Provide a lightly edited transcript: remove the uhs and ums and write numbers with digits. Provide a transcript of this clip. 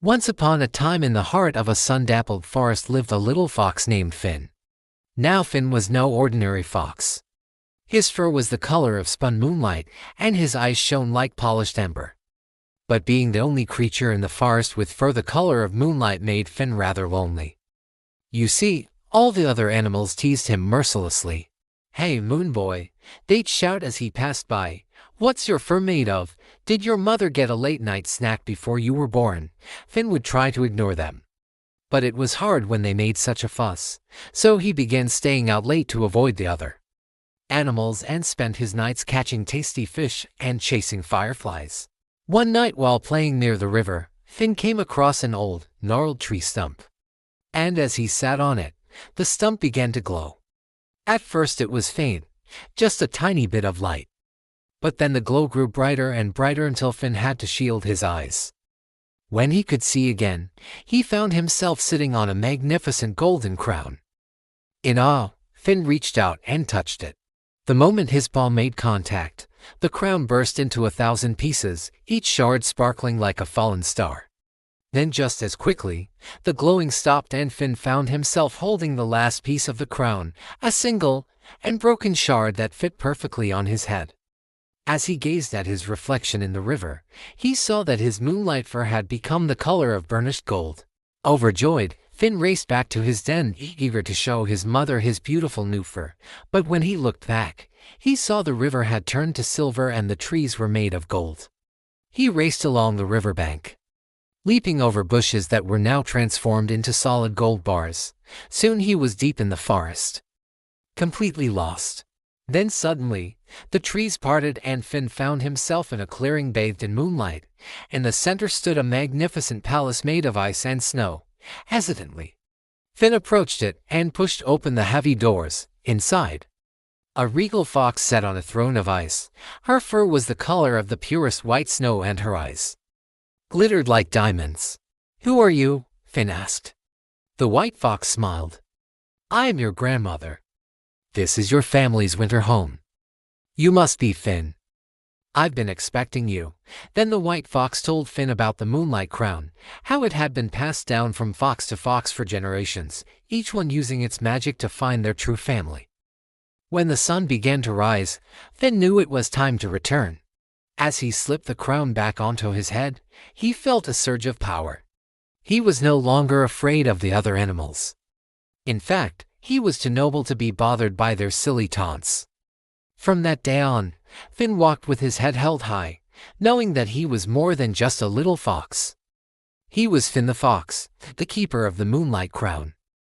Once upon a time in the heart of a sun-dappled forest lived a little fox named Finn. Now Finn was no ordinary fox. His fur was the color of spun moonlight, and his eyes shone like polished amber. But being the only creature in the forest with fur the color of moonlight made Finn rather lonely. You see, all the other animals teased him mercilessly. "Hey, Moon Boy," they'd shout as he passed by. "What's your fur made of? Did your mother get a late-night snack before you were born?" Finn would try to ignore them. But it was hard when they made such a fuss, so he began staying out late to avoid the other animals and spent his nights catching tasty fish and chasing fireflies. One night while playing near the river, Finn came across an old, gnarled tree stump. And as he sat on it, the stump began to glow. At first it was faint, just a tiny bit of light. But then the glow grew brighter and brighter until Finn had to shield his eyes. When he could see again, he found himself sitting on a magnificent golden crown. In awe, Finn reached out and touched it. The moment his paw made contact, the crown burst into 1,000 pieces, each shard sparkling like a fallen star. Then just as quickly, the glowing stopped and Finn found himself holding the last piece of the crown, a single and broken shard that fit perfectly on his head. As he gazed at his reflection in the river, he saw that his moonlight fur had become the color of burnished gold. Overjoyed, Finn raced back to his den, eager to show his mother his beautiful new fur. But when he looked back, he saw the river had turned to silver and the trees were made of gold. He raced along the riverbank, leaping over bushes that were now transformed into solid gold bars. Soon he was deep in the forest, completely lost. Then suddenly, the trees parted and Finn found himself in a clearing bathed in moonlight. In the center stood a magnificent palace made of ice and snow. Hesitantly, Finn approached it and pushed open the heavy doors. Inside, a regal fox sat on a throne of ice. Her fur was the color of the purest white snow and her eyes glittered like diamonds. "Who are you?" Finn asked. The white fox smiled. "I am your grandmother. This is your family's winter home. You must be Finn. I've been expecting you." Then the white fox told Finn about the moonlight crown, how it had been passed down from fox to fox for generations, each one using its magic to find their true family. When the sun began to rise, Finn knew it was time to return. As he slipped the crown back onto his head, he felt a surge of power. He was no longer afraid of the other animals. In fact, he was too noble to be bothered by their silly taunts. From that day on, Finn walked with his head held high, knowing that he was more than just a little fox. He was Finn the fox, the keeper of the moonlight crown.